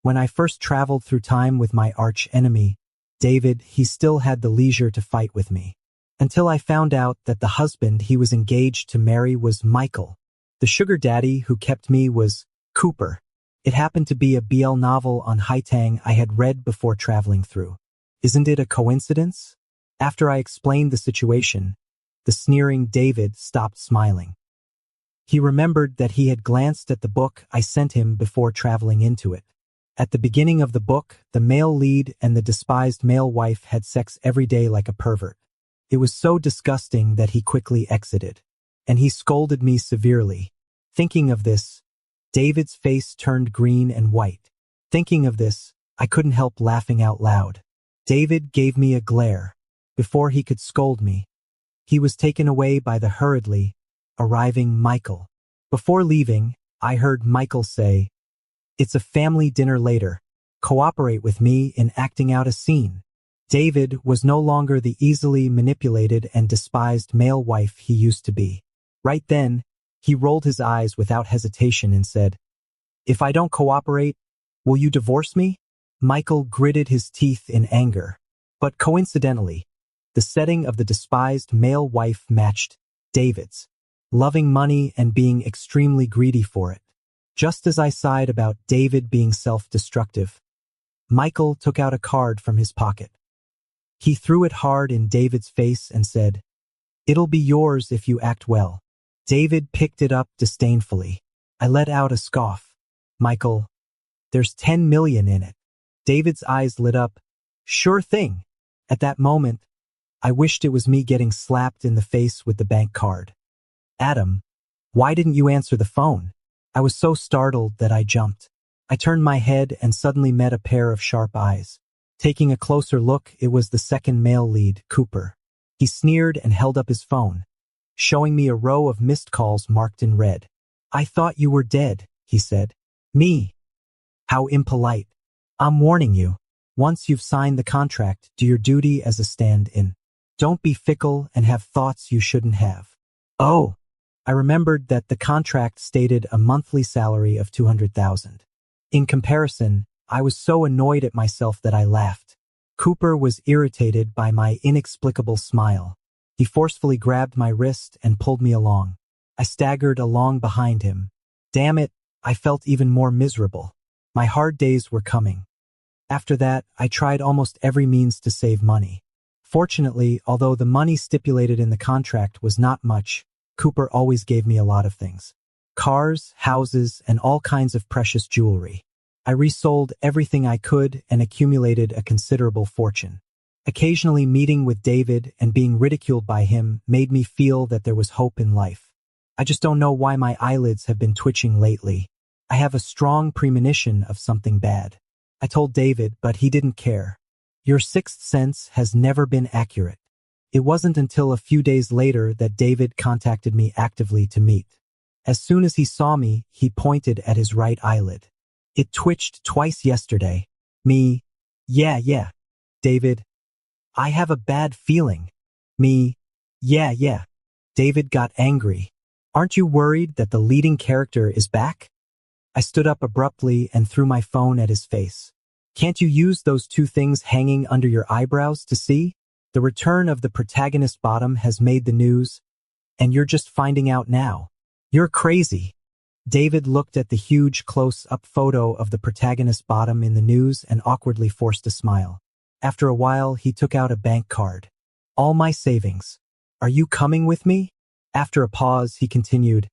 When I first traveled through time with my archenemy, David, he still had the leisure to fight with me. Until I found out that the husband he was engaged to marry was Michael. The sugar daddy who kept me was Cooper. It happened to be a BL novel on Haitang I had read before traveling through. Isn't it a coincidence? After I explained the situation, the sneering David stopped smiling. He remembered that he had glanced at the book I sent him before traveling into it. At the beginning of the book, the male lead and the despised male wife had sex every day like a pervert. It was so disgusting that he quickly exited, and he scolded me severely. Thinking of this, David's face turned green and white. Thinking of this, I couldn't help laughing out loud. David gave me a glare. Before he could scold me, he was taken away by the hurriedly arriving Michael. Before leaving, I heard Michael say, "It's a family dinner later. Cooperate with me in acting out a scene." David was no longer the easily manipulated and despised male wife he used to be. Right then, he rolled his eyes without hesitation and said, "If I don't cooperate, will you divorce me?" Michael gritted his teeth in anger. But coincidentally, the setting of the despised male wife matched David's, loving money and being extremely greedy for it. Just as I sighed about David being self-destructive, Michael took out a card from his pocket. He threw it hard in David's face and said, "It'll be yours if you act well." David picked it up disdainfully. I let out a scoff. "Michael, there's 10 million in it." David's eyes lit up. "Sure thing." At that moment, I wished it was me getting slapped in the face with the bank card. "Adam, why didn't you answer the phone?" I was so startled that I jumped. I turned my head and suddenly met a pair of sharp eyes. Taking a closer look, it was the second male lead, Cooper. He sneered and held up his phone, showing me a row of missed calls marked in red. "I thought you were dead," he said. "Me? How impolite. I'm warning you. Once you've signed the contract, do your duty as a stand-in. Don't be fickle and have thoughts you shouldn't have." Oh, I remembered that the contract stated a monthly salary of $200,000. In comparison, I was so annoyed at myself that I laughed. Cooper was irritated by my inexplicable smile. He forcefully grabbed my wrist and pulled me along. I staggered along behind him. Damn it, I felt even more miserable. My hard days were coming. After that, I tried almost every means to save money. Fortunately, although the money stipulated in the contract was not much, Cooper always gave me a lot of things. Cars, houses, and all kinds of precious jewelry. I resold everything I could and accumulated a considerable fortune. Occasionally meeting with David and being ridiculed by him made me feel that there was hope in life. I just don't know why my eyelids have been twitching lately. I have a strong premonition of something bad. I told David, but he didn't care. Your sixth sense has never been accurate. It wasn't until a few days later that David contacted me actively to meet. As soon as he saw me, he pointed at his right eyelid. It twitched twice yesterday. Me, yeah. David, I have a bad feeling. Me, yeah. David got angry. Aren't you worried that the leading character is back? I stood up abruptly and threw my phone at his face. Can't you use those two things hanging under your eyebrows to see? The return of the protagonist bottom has made the news, and you're just finding out now. You're crazy. David looked at the huge close-up photo of the protagonist bottom in the news and awkwardly forced a smile. After a while, he took out a bank card. All my savings. Are you coming with me? After a pause, he continued,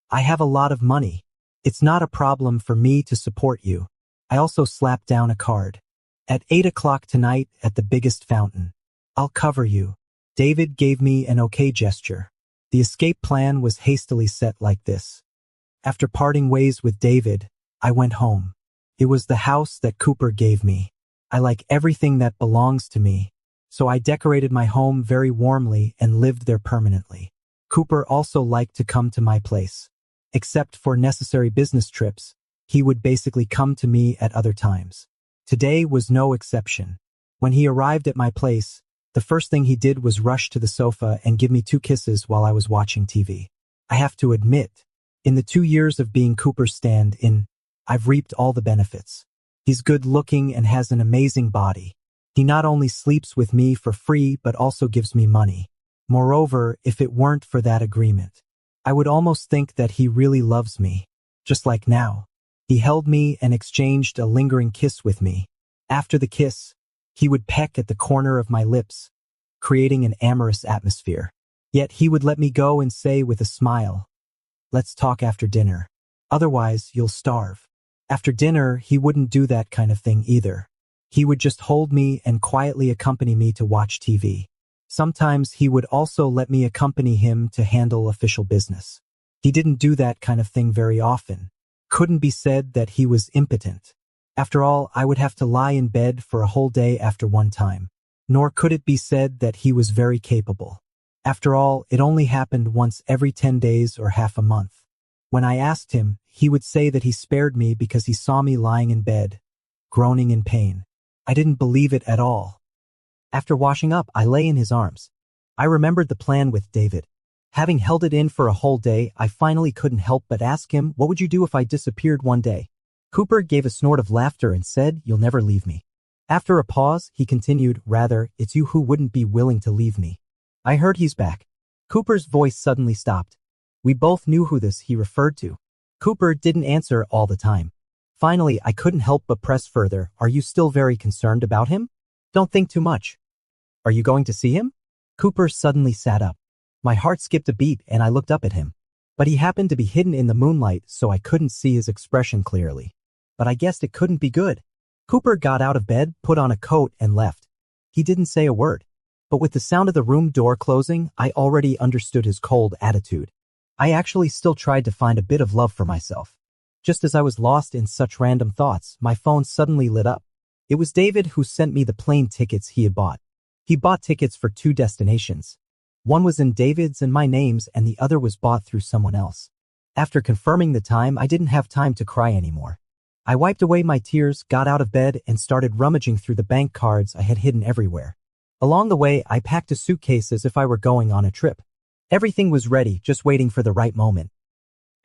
I have a lot of money. It's not a problem for me to support you. I also slapped down a card. At 8 o'clock tonight at the biggest fountain. I'll cover you. David gave me an okay gesture. The escape plan was hastily set like this. After parting ways with David, I went home. It was the house that Cooper gave me. I like everything that belongs to me, so I decorated my home very warmly and lived there permanently. Cooper also liked to come to my place. Except for necessary business trips, he would basically come to me at other times. Today was no exception. When he arrived at my place, the first thing he did was rush to the sofa and give me 2 kisses while I was watching TV. I have to admit, in the 2 years of being Cooper's stand-in, I've reaped all the benefits. He's good-looking and has an amazing body. He not only sleeps with me for free but also gives me money. Moreover, if it weren't for that agreement, I would almost think that he really loves me. Just like now. He held me and exchanged a lingering kiss with me. After the kiss, he would peck at the corner of my lips, creating an amorous atmosphere. Yet he would let me go and say with a smile, "Let's talk after dinner. Otherwise, you'll starve." After dinner, he wouldn't do that kind of thing either. He would just hold me and quietly accompany me to watch TV. Sometimes he would also let me accompany him to handle official business. He didn't do that kind of thing very often. Couldn't be said that he was impotent. After all, I would have to lie in bed for a whole day after one time. Nor could it be said that he was very capable. After all, it only happened once every 10 days or half a month. When I asked him, he would say that he spared me because he saw me lying in bed, groaning in pain. I didn't believe it at all. After washing up, I lay in his arms. I remembered the plan with David. Having held it in for a whole day, I finally couldn't help but ask him, "What would you do if I disappeared one day?" Cooper gave a snort of laughter and said, "You'll never leave me." After a pause, he continued, "Rather, it's you who wouldn't be willing to leave me." I heard he's back. Cooper's voice suddenly stopped. We both knew who he referred to. Cooper didn't answer all the time. Finally, I couldn't help but press further. "Are you still very concerned about him? Don't think too much. Are you going to see him?" Cooper suddenly sat up. My heart skipped a beat and I looked up at him. But he happened to be hidden in the moonlight, so I couldn't see his expression clearly. But I guessed it couldn't be good. Cooper got out of bed, put on a coat, and left. He didn't say a word. But with the sound of the room door closing, I already understood his cold attitude. I actually still tried to find a bit of love for myself. Just as I was lost in such random thoughts, my phone suddenly lit up. It was David who sent me the plane tickets he had bought. He bought tickets for 2 destinations. One was in David's and my names, and the other was bought through someone else. After confirming the time, I didn't have time to cry anymore. I wiped away my tears, got out of bed, and started rummaging through the bank cards I had hidden everywhere. Along the way, I packed a suitcase as if I were going on a trip. Everything was ready, just waiting for the right moment.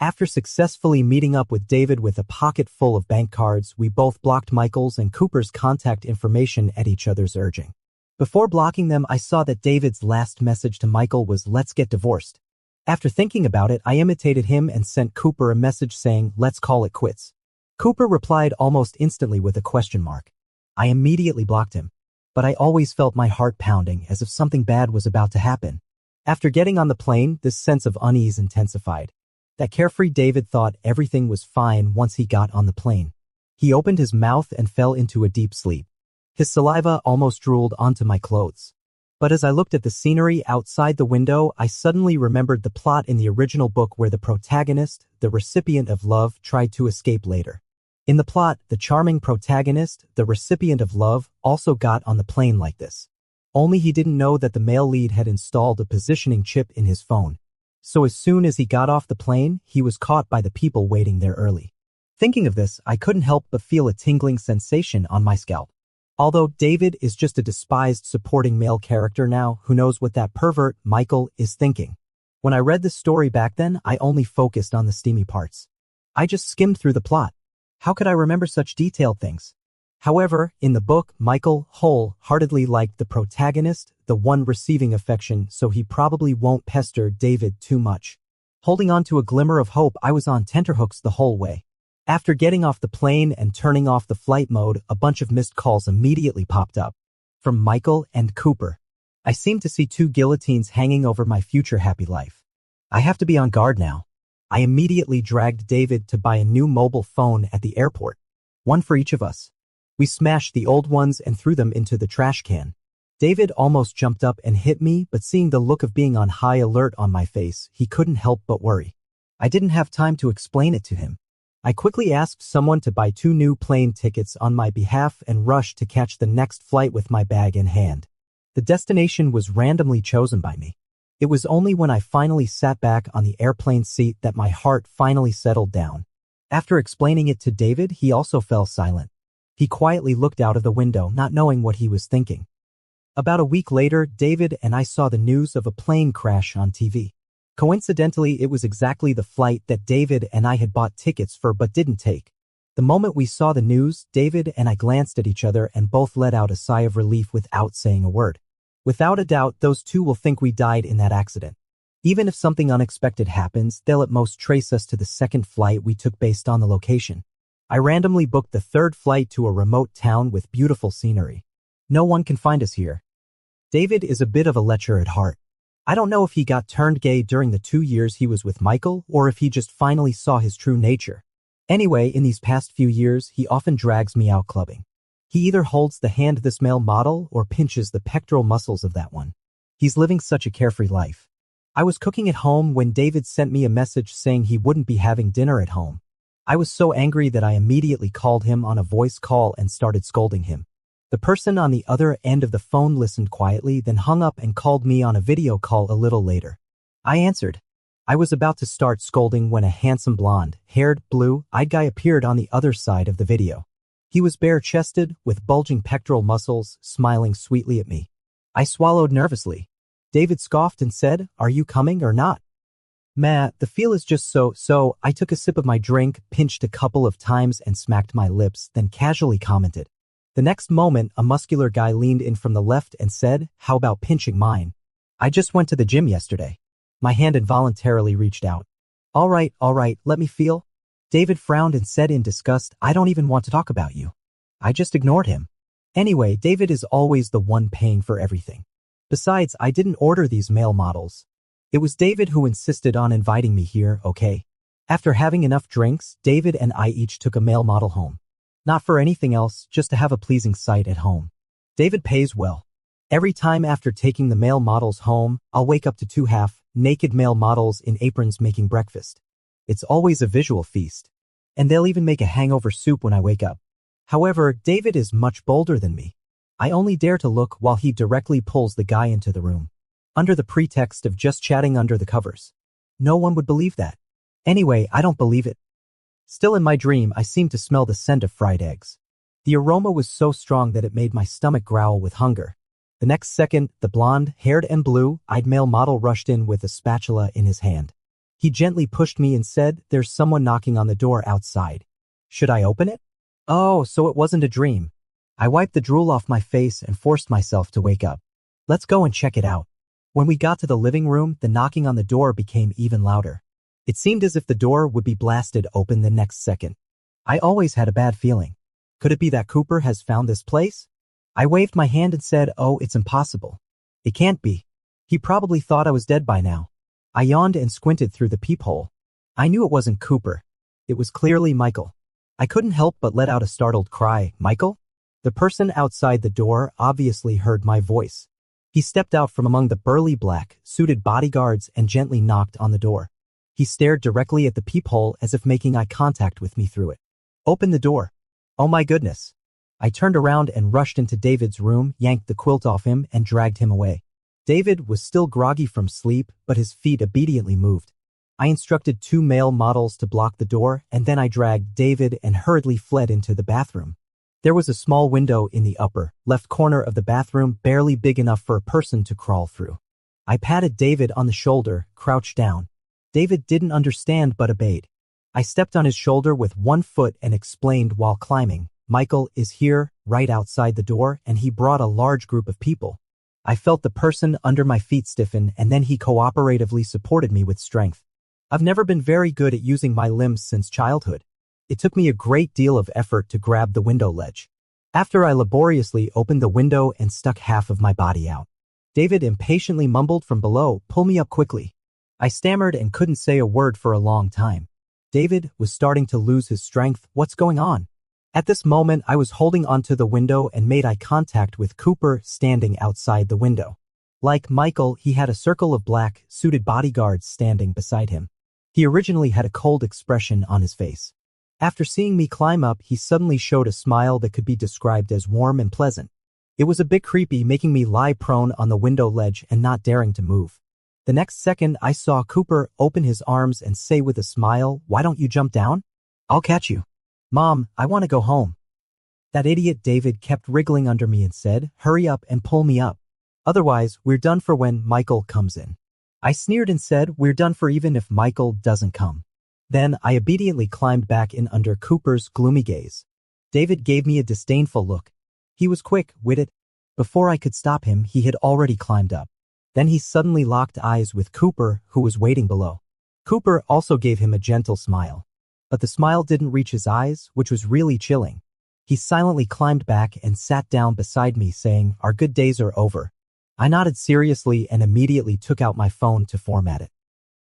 After successfully meeting up with David with a pocket full of bank cards, we both blocked Michael's and Cooper's contact information at each other's urging. Before blocking them, I saw that David's last message to Michael was, "Let's get divorced." After thinking about it, I imitated him and sent Cooper a message saying, "Let's call it quits." Cooper replied almost instantly with a question mark. I immediately blocked him. But I always felt my heart pounding as if something bad was about to happen. After getting on the plane, this sense of unease intensified. That carefree David thought everything was fine once he got on the plane. He opened his mouth and fell into a deep sleep. His saliva almost drooled onto my clothes. But as I looked at the scenery outside the window, I suddenly remembered the plot in the original book where the protagonist, the recipient of love, tried to escape later. In the plot, the charming protagonist, the recipient of love, also got on the plane like this. Only he didn't know that the male lead had installed a positioning chip in his phone. So as soon as he got off the plane, he was caught by the people waiting there early. Thinking of this, I couldn't help but feel a tingling sensation on my scalp. Although David is just a despised supporting male character now, who knows what that pervert, Michael, is thinking. When I read this story back then, I only focused on the steamy parts. I just skimmed through the plot. How could I remember such detailed things? However, in the book, Michael wholeheartedly liked the protagonist, the one receiving affection, so he probably won't pester David too much. Holding on to a glimmer of hope, I was on tenterhooks the whole way. After getting off the plane and turning off the flight mode, a bunch of missed calls immediately popped up. From Michael and Cooper. I seemed to see 2 guillotines hanging over my future happy life. I have to be on guard now. I immediately dragged David to buy a new mobile phone at the airport. One for each of us. We smashed the old ones and threw them into the trash can. David almost jumped up and hit me, but seeing the look of being on high alert on my face, he couldn't help but worry. I didn't have time to explain it to him. I quickly asked someone to buy 2 new plane tickets on my behalf and rushed to catch the next flight with my bag in hand. The destination was randomly chosen by me. It was only when I finally sat back on the airplane seat that my heart finally settled down. After explaining it to David, he also fell silent. He quietly looked out of the window, not knowing what he was thinking. About a week later, David and I saw the news of a plane crash on TV. Coincidentally, it was exactly the flight that David and I had bought tickets for but didn't take. The moment we saw the news, David and I glanced at each other and both let out a sigh of relief without saying a word. Without a doubt, those two will think we died in that accident. Even if something unexpected happens, they'll at most trace us to the second flight we took based on the location. I randomly booked the third flight to a remote town with beautiful scenery. No one can find us here. David is a bit of a lecher at heart. I don't know if he got turned gay during the 2 years he was with Michael or if he just finally saw his true nature. Anyway, in these past few years, he often drags me out clubbing. He either holds the hand of this male model or pinches the pectoral muscles of that one. He's living such a carefree life. I was cooking at home when David sent me a message saying he wouldn't be having dinner at home. I was so angry that I immediately called him on a voice call and started scolding him. The person on the other end of the phone listened quietly, then hung up and called me on a video call a little later. I answered. I was about to start scolding when a handsome blonde-haired, blue-eyed guy appeared on the other side of the video. He was bare-chested, with bulging pectoral muscles, smiling sweetly at me. I swallowed nervously. David scoffed and said, "Are you coming or not?" "Meh, the feel is just so." I took a sip of my drink, pinched a couple of times and smacked my lips, then casually commented. The next moment, a muscular guy leaned in from the left and said, "How about pinching mine? I just went to the gym yesterday." My hand involuntarily reached out. All right, let me feel." David frowned and said in disgust, "I don't even want to talk about you." I just ignored him. Anyway, David is always the one paying for everything. Besides, I didn't order these male models. It was David who insisted on inviting me here, okay? After having enough drinks, David and I each took a male model home. Not for anything else, just to have a pleasing sight at home. David pays well. Every time after taking the male models home, I'll wake up to two half-naked male models in aprons making breakfast. It's always a visual feast. And they'll even make a hangover soup when I wake up. However, David is much bolder than me. I only dare to look while he directly pulls the guy into the room, under the pretext of just chatting under the covers. No one would believe that. Anyway, I don't believe it. Still in my dream, I seemed to smell the scent of fried eggs. The aroma was so strong that it made my stomach growl with hunger. The next second, the blonde-haired and blue-eyed male model rushed in with a spatula in his hand. He gently pushed me and said, "There's someone knocking on the door outside. Should I open it?" Oh, so it wasn't a dream. I wiped the drool off my face and forced myself to wake up. Let's go and check it out. When we got to the living room, the knocking on the door became even louder. It seemed as if the door would be blasted open the next second. I always had a bad feeling. Could it be that Cooper has found this place? I waved my hand and said, "Oh, it's impossible. It can't be. He probably thought I was dead by now." I yawned and squinted through the peephole. I knew it wasn't Cooper. It was clearly Michael. I couldn't help but let out a startled cry. "Michael?" The person outside the door obviously heard my voice. He stepped out from among the burly black-suited bodyguards and gently knocked on the door. He stared directly at the peephole as if making eye contact with me through it. "Open the door." Oh my goodness. I turned around and rushed into David's room, yanked the quilt off him, and dragged him away. David was still groggy from sleep, but his feet obediently moved. I instructed two male models to block the door, and then I dragged David and hurriedly fled into the bathroom. There was a small window in the upper left corner of the bathroom, barely big enough for a person to crawl through. I patted David on the shoulder, crouched down. David didn't understand but obeyed. I stepped on his shoulder with one foot and explained while climbing, "Michael is here, right outside the door, and he brought a large group of people." I felt the person under my feet stiffen, and then he cooperatively supported me with strength. I've never been very good at using my limbs since childhood. It took me a great deal of effort to grab the window ledge. After I laboriously opened the window and stuck half of my body out, David impatiently mumbled from below, "Pull me up quickly." I stammered and couldn't say a word for a long time. David was starting to lose his strength. What's going on? At this moment, I was holding onto the window and made eye contact with Cooper standing outside the window. Like Michael, he had a circle of black-suited bodyguards standing beside him. He originally had a cold expression on his face. After seeing me climb up, he suddenly showed a smile that could be described as warm and pleasant. It was a bit creepy, making me lie prone on the window ledge and not daring to move. The next second, I saw Cooper open his arms and say with a smile, "Why don't you jump down? I'll catch you." "Mom, I want to go home." That idiot David kept wriggling under me and said, "Hurry up and pull me up. Otherwise, we're done for when Michael comes in." I sneered and said, "We're done for even if Michael doesn't come." Then I obediently climbed back in under Cooper's gloomy gaze. David gave me a disdainful look. He was quick-witted. Before I could stop him, he had already climbed up. Then he suddenly locked eyes with Cooper, who was waiting below. Cooper also gave him a gentle smile. But the smile didn't reach his eyes, which was really chilling. He silently climbed back and sat down beside me, saying, "Our good days are over." I nodded seriously and immediately took out my phone to format it.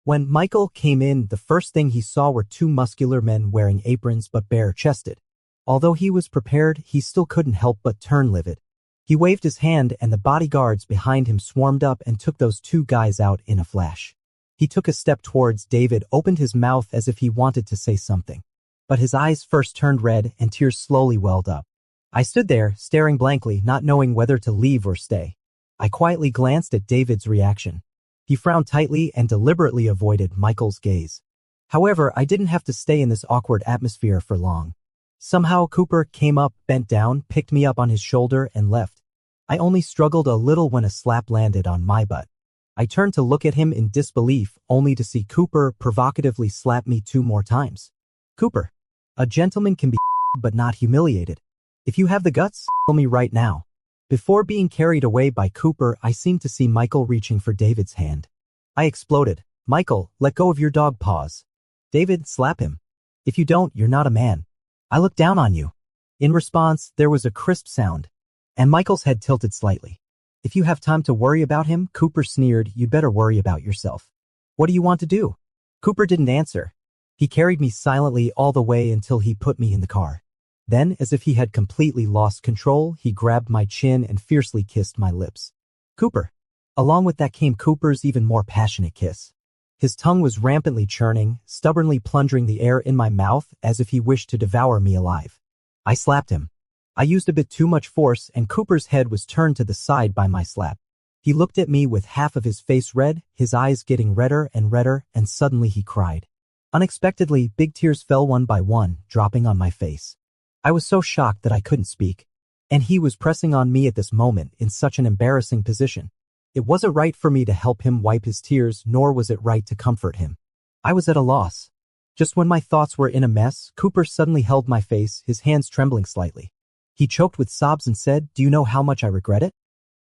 When Michael came in, the first thing he saw were two muscular men wearing aprons but bare-chested. Although he was prepared, he still couldn't help but turn livid. He waved his hand and the bodyguards behind him swarmed up and took those two guys out in a flash. He took a step towards David, opened his mouth as if he wanted to say something. But his eyes first turned red and tears slowly welled up. I stood there, staring blankly, not knowing whether to leave or stay. I quietly glanced at David's reaction. He frowned tightly and deliberately avoided Michael's gaze. However, I didn't have to stay in this awkward atmosphere for long. Somehow Cooper came up, bent down, picked me up on his shoulder and left. I only struggled a little when a slap landed on my butt. I turned to look at him in disbelief, only to see Cooper provocatively slap me 2 more times. Cooper. A gentleman can be but not humiliated. If you have the guts, tell me right now. Before being carried away by Cooper, I seemed to see Michael reaching for David's hand. I exploded. "Michael, let go of your dog paws." "David, slap him. If you don't, you're not a man. I look down on you." In response, there was a crisp sound, and Michael's head tilted slightly. "If you have time to worry about him," Cooper sneered, "you'd better worry about yourself." "What do you want to do?" Cooper didn't answer. He carried me silently all the way until he put me in the car. Then, as if he had completely lost control, he grabbed my chin and fiercely kissed my lips. "Cooper." Along with that came Cooper's even more passionate kiss. His tongue was rampantly churning, stubbornly plunging the air in my mouth as if he wished to devour me alive. I slapped him. I used a bit too much force and Cooper's head was turned to the side by my slap. He looked at me with half of his face red, his eyes getting redder, and suddenly he cried. Unexpectedly, big tears fell one by one, dropping on my face. I was so shocked that I couldn't speak. And he was pressing on me at this moment in such an embarrassing position. It wasn't right for me to help him wipe his tears, nor was it right to comfort him. I was at a loss. Just when my thoughts were in a mess, Cooper suddenly held my face, his hands trembling slightly. He choked with sobs and said, "Do you know how much I regret it?"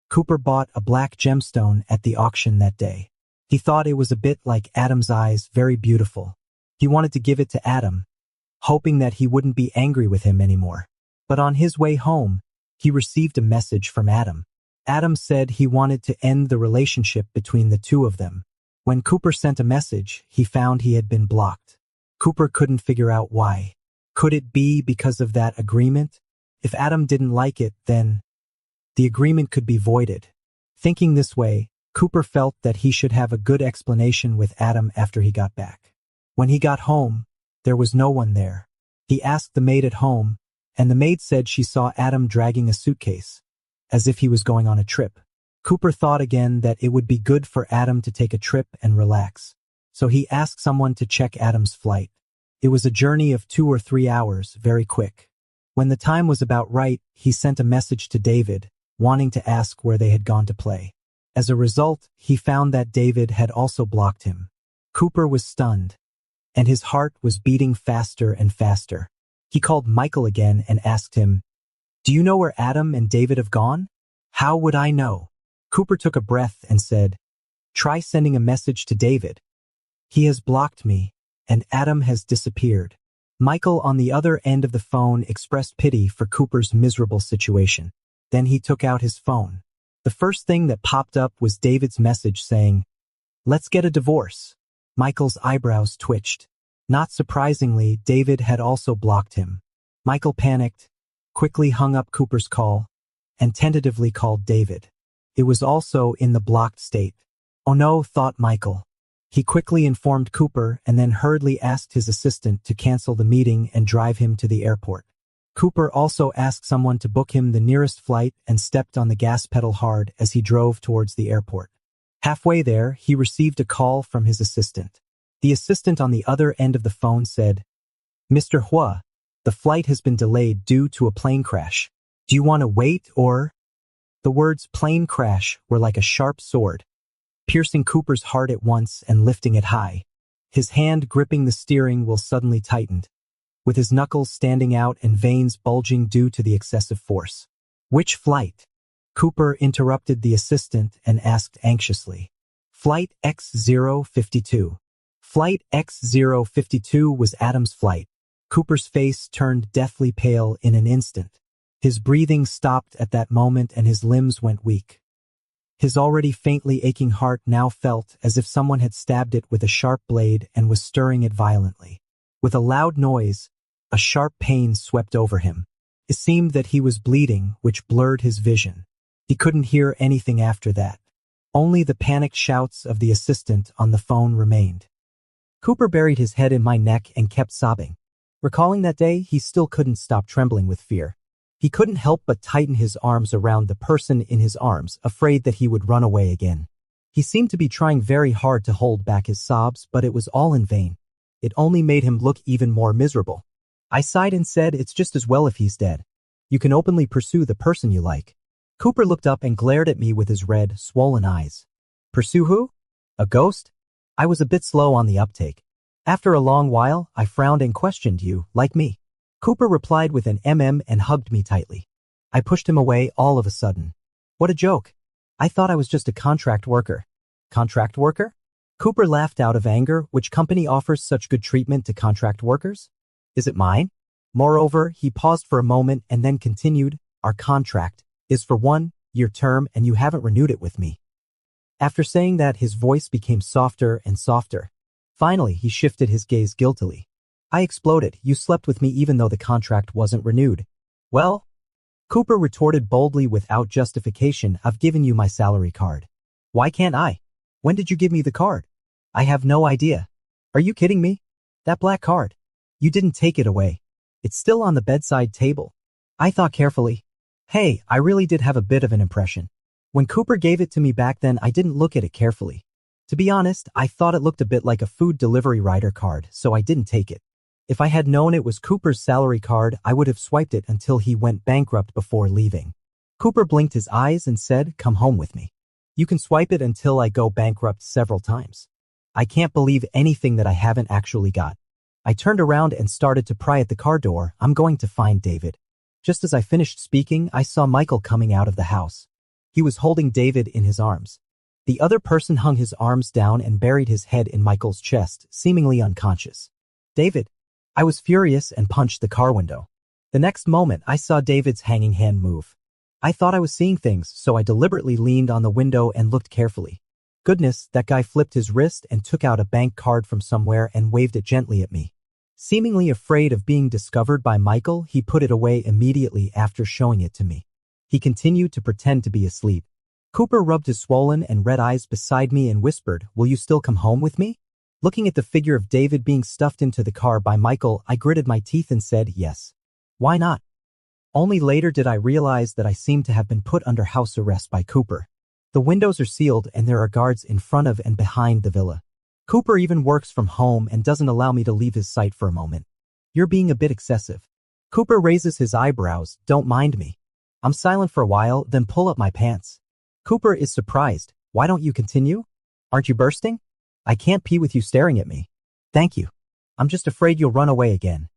Cooper bought a black gemstone at the auction that day. He thought it was a bit like Adam's eyes, very beautiful. He wanted to give it to Adam, hoping that he wouldn't be angry with him anymore. But on his way home, he received a message from Adam. Adam said he wanted to end the relationship between the two of them. When Cooper sent a message, he found he had been blocked. Cooper couldn't figure out why. Could it be because of that agreement? If Adam didn't like it, then the agreement could be voided. Thinking this way, Cooper felt that he should have a good explanation with Adam after he got back. When he got home, there was no one there. He asked the maid at home, and the maid said she saw Adam dragging a suitcase, as if he was going on a trip. Cooper thought again that it would be good for Adam to take a trip and relax. So he asked someone to check Adam's flight. It was a journey of 2 or 3 hours, very quick. When the time was about right, he sent a message to David, wanting to ask where they had gone to play. As a result, he found that David had also blocked him. Cooper was stunned, and his heart was beating faster and faster. He called Michael again and asked him, "Do you know where Adam and David have gone?" "How would I know?" Cooper took a breath and said, "Try sending a message to David. He has blocked me, and Adam has disappeared." Michael on the other end of the phone expressed pity for Cooper's miserable situation. Then he took out his phone. The first thing that popped up was David's message saying, "Let's get a divorce." Michael's eyebrows twitched. Not surprisingly, David had also blocked him. Michael panicked, quickly hung up Cooper's call, and tentatively called David. It was also in the blocked state. "Oh no," thought Michael. He quickly informed Cooper and then hurriedly asked his assistant to cancel the meeting and drive him to the airport. Cooper also asked someone to book him the nearest flight and stepped on the gas pedal hard as he drove towards the airport. Halfway there, he received a call from his assistant. The assistant on the other end of the phone said, "Mr. Hua, the flight has been delayed due to a plane crash. Do you want to wait or?" The words "plane crash" were like a sharp sword, piercing Cooper's heart at once and lifting it high. His hand gripping the steering wheel suddenly tightened, with his knuckles standing out and veins bulging due to the excessive force. Which flight? Cooper interrupted the assistant and asked anxiously. Flight X052. Flight X052 was Adam's flight. Cooper's face turned deathly pale in an instant. His breathing stopped at that moment and his limbs went weak. His already faintly aching heart now felt as if someone had stabbed it with a sharp blade and was stirring it violently. With a loud noise, a sharp pain swept over him. It seemed that he was bleeding, which blurred his vision. He couldn't hear anything after that. Only the panicked shouts of the assistant on the phone remained. Cooper buried his head in my neck and kept sobbing. Recalling that day, he still couldn't stop trembling with fear. He couldn't help but tighten his arms around the person in his arms, afraid that he would run away again. He seemed to be trying very hard to hold back his sobs, but it was all in vain. It only made him look even more miserable. I sighed and said, "It's just as well if he's dead. You can openly pursue the person you like." Cooper looked up and glared at me with his red, swollen eyes. Pursue who? A ghost? I was a bit slow on the uptake. After a long while, I frowned and questioned, "You, like me?" Cooper replied with an and hugged me tightly. I pushed him away all of a sudden. What a joke. I thought I was just a contract worker. Contract worker? Cooper laughed out of anger. Which company offers such good treatment to contract workers? Is it mine? Moreover, he paused for a moment and then continued, "Our contract is for 1-year term and you haven't renewed it with me." After saying that, his voice became softer and softer. Finally, he shifted his gaze guiltily. I exploded. "You slept with me even though the contract wasn't renewed." Well, Cooper retorted boldly without justification, "I've given you my salary card. Why can't I? When did you give me the card?" I have no idea. Are you kidding me? That black card. You didn't take it away. It's still on the bedside table. I thought carefully. Hey, I really did have a bit of an impression. When Cooper gave it to me back then, I didn't look at it carefully. To be honest, I thought it looked a bit like a food delivery rider card, so I didn't take it. If I had known it was Cooper's salary card, I would have swiped it until he went bankrupt before leaving. Cooper blinked his eyes and said, "Come home with me. You can swipe it until I go bankrupt several times." I can't believe anything that I haven't actually got. I turned around and started to pry at the car door. I'm going to find David. Just as I finished speaking, I saw Michael coming out of the house. He was holding David in his arms. The other person hung his arms down and buried his head in Michael's chest, seemingly unconscious. "David." I was furious and punched the car window. The next moment, I saw David's hanging hand move. I thought I was seeing things, so I deliberately leaned on the window and looked carefully. Goodness, that guy flipped his wrist and took out a bank card from somewhere and waved it gently at me. Seemingly afraid of being discovered by Michael, he put it away immediately after showing it to me. He continued to pretend to be asleep. Cooper rubbed his swollen and red eyes beside me and whispered, "Will you still come home with me?" Looking at the figure of David being stuffed into the car by Michael, I gritted my teeth and said, "Yes. Why not?" Only later did I realize that I seemed to have been put under house arrest by Cooper. The windows are sealed and there are guards in front of and behind the villa. Cooper even works from home and doesn't allow me to leave his sight for a moment. You're being a bit excessive. Cooper raises his eyebrows. Don't mind me. I'm silent for a while, then pull up my pants. Cooper is surprised. Why don't you continue? Aren't you bursting? I can't pee with you staring at me. Thank you. I'm just afraid you'll run away again.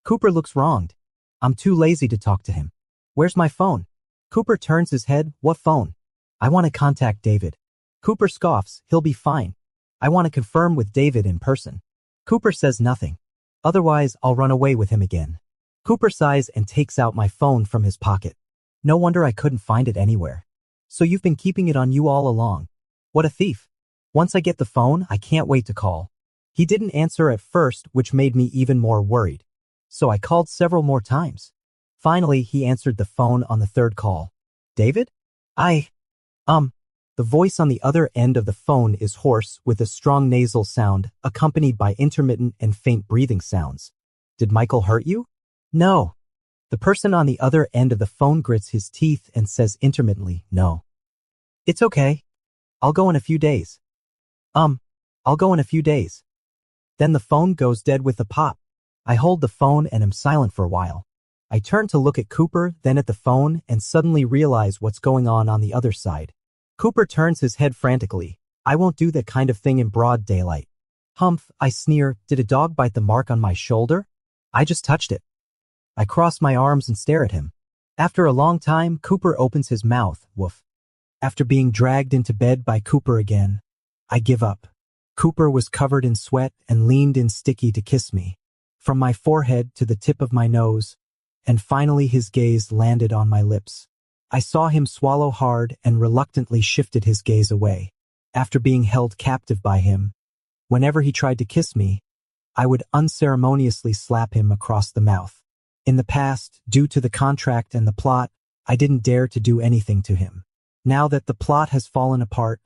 Cooper looks wronged. I'm too lazy to talk to him. Where's my phone? Cooper turns his head. What phone? I want to contact David. Cooper scoffs. He'll be fine. I want to confirm with David in person. Cooper says nothing. Otherwise, I'll run away with him again. Cooper sighs and takes out my phone from his pocket. No wonder I couldn't find it anywhere. So you've been keeping it on you all along. What a thief. Once I get the phone, I can't wait to call. He didn't answer at first, which made me even more worried. So I called several more times. Finally, he answered the phone on the third call. David? The voice on the other end of the phone is hoarse with a strong nasal sound, accompanied by intermittent and faint breathing sounds. Did Michael hurt you? No. The person on the other end of the phone grits his teeth and says intermittently, no. It's okay. I'll go in a few days. I'll go in a few days. Then the phone goes dead with a pop. I hold the phone and am silent for a while. I turn to look at Cooper, then at the phone, and suddenly realize what's going on the other side. Cooper turns his head frantically. I won't do that kind of thing in broad daylight. Humph, I sneer, did a dog bite the mark on my shoulder? I just touched it. I cross my arms and stare at him. After a long time, Cooper opens his mouth, woof. After being dragged into bed by Cooper again, I give up. Cooper was covered in sweat and leaned in sticky to kiss me, from my forehead to the tip of my nose, and finally his gaze landed on my lips. I saw him swallow hard and reluctantly shifted his gaze away. After being held captive by him, whenever he tried to kiss me, I would unceremoniously slap him across the mouth. In the past, due to the contract and the plot, I didn't dare to do anything to him. Now that the plot has fallen apart,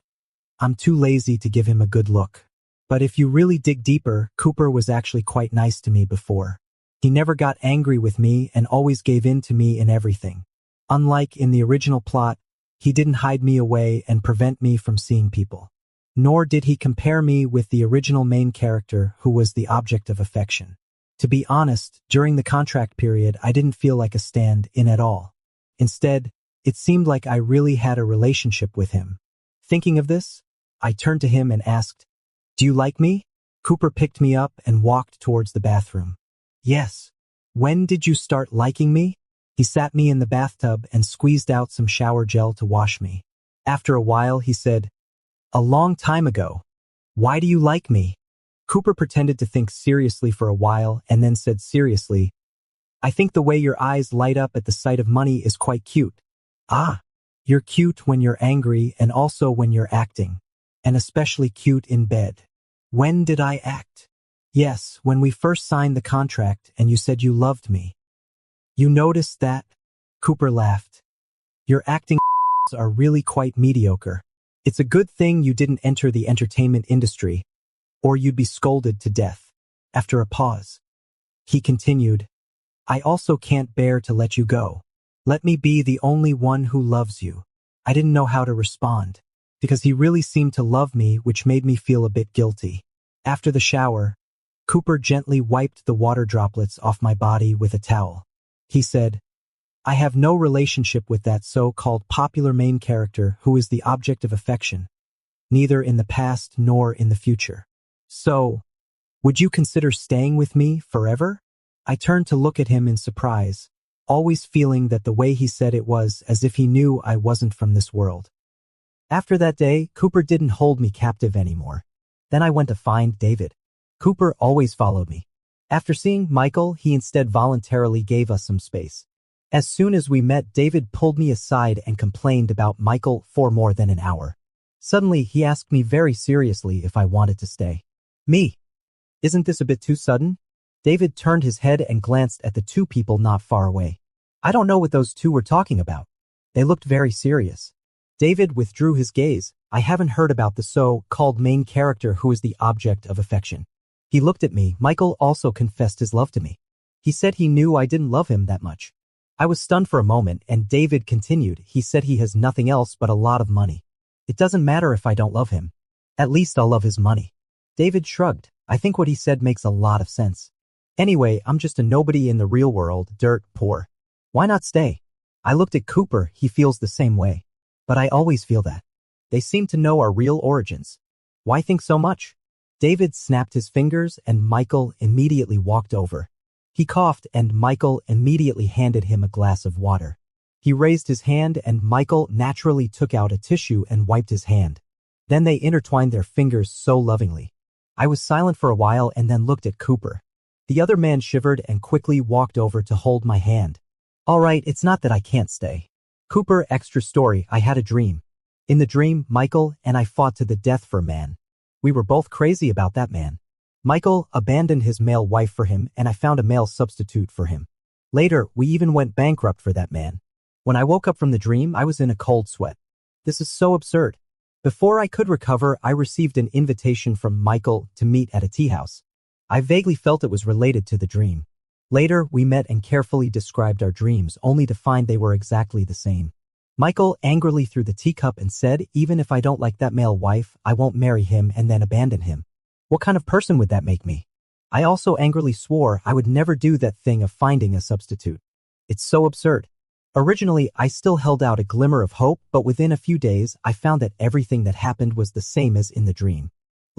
I'm too lazy to give him a good look. But if you really dig deeper, Cooper was actually quite nice to me before. He never got angry with me and always gave in to me in everything. Unlike in the original plot, he didn't hide me away and prevent me from seeing people. Nor did he compare me with the original main character who was the object of affection. To be honest, during the contract period, I didn't feel like a stand-in at all. Instead, it seemed like I really had a relationship with him. Thinking of this, I turned to him and asked, "Do you like me?" Cooper picked me up and walked towards the bathroom. "Yes." "When did you start liking me?" He sat me in the bathtub and squeezed out some shower gel to wash me. After a while, he said, "A long time ago. Why do you like me?" Cooper pretended to think seriously for a while and then said seriously, "I think the way your eyes light up at the sight of money is quite cute." "Ah, you're cute when you're angry and also when you're acting, and especially cute in bed." "When did I act?" "Yes, when we first signed the contract and you said you loved me." "You noticed that?" Cooper laughed. "Your acting are really quite mediocre. It's a good thing you didn't enter the entertainment industry, or you'd be scolded to death." After a pause, he continued, "I also can't bear to let you go. Let me be the only one who loves you." I didn't know how to respond, because he really seemed to love me, which made me feel a bit guilty. After the shower, Cooper gently wiped the water droplets off my body with a towel. He said, "I have no relationship with that so-called popular main character who is the object of affection, neither in the past nor in the future. So, would you consider staying with me forever?" I turned to look at him in surprise, always feeling that the way he said it was as if he knew I wasn't from this world. After that day, Cooper didn't hold me captive anymore. Then I went to find David. Cooper always followed me. After seeing Michael, he instead voluntarily gave us some space. As soon as we met, David pulled me aside and complained about Michael for more than an hour. Suddenly, he asked me very seriously if I wanted to stay. Me? Isn't this a bit too sudden? David turned his head and glanced at the two people not far away. I don't know what those two were talking about. They looked very serious. David withdrew his gaze. I haven't heard about the so-called main character who is the object of affection. He looked at me. Michael also confessed his love to me. He said he knew I didn't love him that much. I was stunned for a moment, and David continued. He said he has nothing else but a lot of money. It doesn't matter if I don't love him. At least I'll love his money. David shrugged. I think what he said makes a lot of sense. Anyway, I'm just a nobody in the real world, dirt poor. Why not stay? I looked at Cooper. He feels the same way. But I always feel that. They seem to know our real origins. Why think so much? David snapped his fingers and Michael immediately walked over. He coughed and Michael immediately handed him a glass of water. He raised his hand and Michael naturally took out a tissue and wiped his hand. Then they intertwined their fingers so lovingly. I was silent for a while and then looked at Cooper. The other man shivered and quickly walked over to hold my hand. All right, it's not that I can't stay. Cooper, extra story, I had a dream. In the dream, Michael and I fought to the death for a man. We were both crazy about that man. Michael abandoned his male wife for him and I found a male substitute for him. Later, we even went bankrupt for that man. When I woke up from the dream, I was in a cold sweat. This is so absurd. Before I could recover, I received an invitation from Michael to meet at a tea house. I vaguely felt it was related to the dream. Later, we met and carefully described our dreams, only to find they were exactly the same. Michael angrily threw the teacup and said, even if I don't like that male wife, I won't marry him and then abandon him. What kind of person would that make me? I also angrily swore I would never do that thing of finding a substitute. It's so absurd. Originally, I still held out a glimmer of hope, but within a few days, I found that everything that happened was the same as in the dream.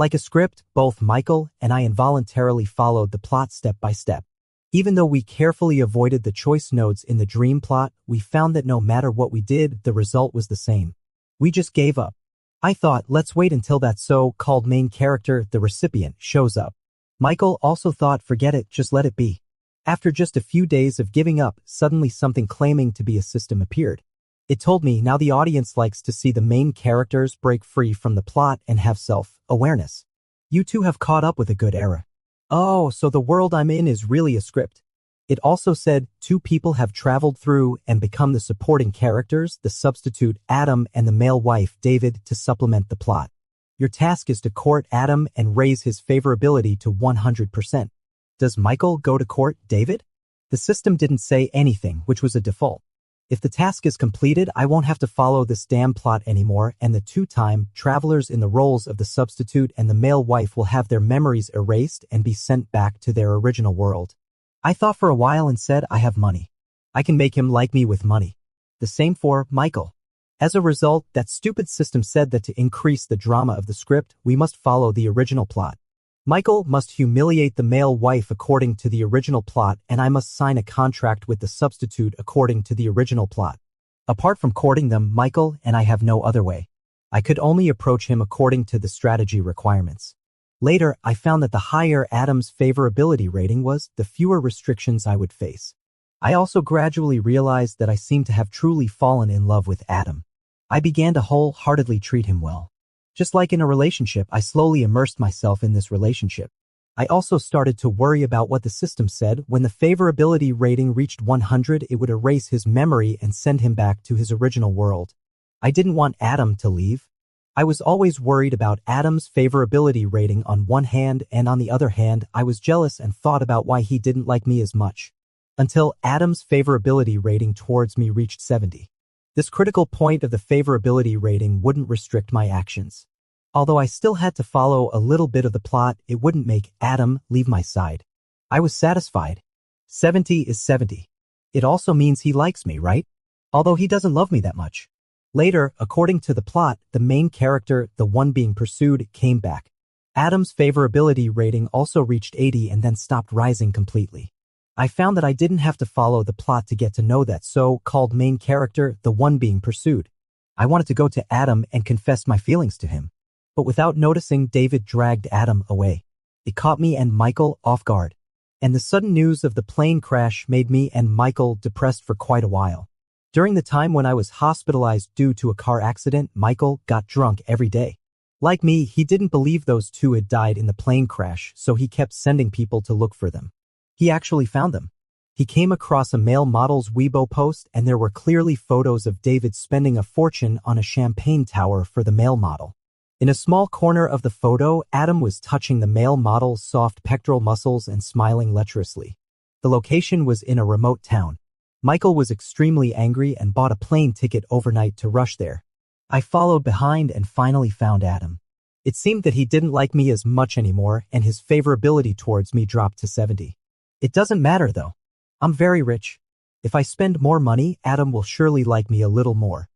Like a script, both Michael and I involuntarily followed the plot step by step. Even though we carefully avoided the choice nodes in the dream plot, we found that no matter what we did, the result was the same. We just gave up. I thought, let's wait until that so-called main character, the recipient, shows up. Michael also thought, forget it, just let it be. After just a few days of giving up, suddenly something claiming to be a system appeared. It told me now the audience likes to see the main characters break free from the plot and have self-awareness. You two have caught up with a good era. Oh, so the world I'm in is really a script. It also said 2 people have traveled through and become the supporting characters, the substitute Adam and the male wife David, to supplement the plot. Your task is to court Adam and raise his favorability to 100%. Does Michael go to court David? The system didn't say anything, which was a default. If the task is completed, I won't have to follow this damn plot anymore, and the 2-time travelers in the roles of the substitute and the male wife will have their memories erased and be sent back to their original world. I thought for a while and said, I have money. I can make him like me with money. The same for Michael. As a result, that stupid system said that to increase the drama of the script, we must follow the original plot. Michael must humiliate the male wife according to the original plot, and I must sign a contract with the substitute according to the original plot. Apart from courting them, Michael and I have no other way. I could only approach him according to the strategy requirements. Later, I found that the higher Adam's favorability rating was, the fewer restrictions I would face. I also gradually realized that I seemed to have truly fallen in love with Adam. I began to wholeheartedly treat him well. Just like in a relationship, I slowly immersed myself in this relationship. I also started to worry about what the system said. When the favorability rating reached 100, it would erase his memory and send him back to his original world. I didn't want Adam to leave. I was always worried about Adam's favorability rating on one hand, and on the other hand, I was jealous and thought about why he didn't like me as much. Until Adam's favorability rating towards me reached 70. This critical point of the favorability rating wouldn't restrict my actions. Although I still had to follow a little bit of the plot, it wouldn't make Adam leave my side. I was satisfied. 70 is 70. It also means he likes me, right? Although he doesn't love me that much. Later, according to the plot, the main character, the one being pursued, came back. Adam's favorability rating also reached 80 and then stopped rising completely. I found that I didn't have to follow the plot to get to know that so-called main character, the one being pursued. I wanted to go to Adam and confess my feelings to him. But without noticing, David dragged Adam away. It caught me and Michael off guard. And the sudden news of the plane crash made me and Michael depressed for quite a while. During the time when I was hospitalized due to a car accident, Michael got drunk every day. Like me, he didn't believe those 2 had died in the plane crash, so he kept sending people to look for them. He actually found them. He came across a male model's Weibo post, and there were clearly photos of David spending a fortune on a champagne tower for the male model. In a small corner of the photo, Adam was touching the male model's soft pectoral muscles and smiling lecherously. The location was in a remote town. Michael was extremely angry and bought a plane ticket overnight to rush there. I followed behind and finally found Adam. It seemed that he didn't like me as much anymore, and his favorability towards me dropped to 70. It doesn't matter though. I'm very rich. If I spend more money, Adam will surely like me a little more.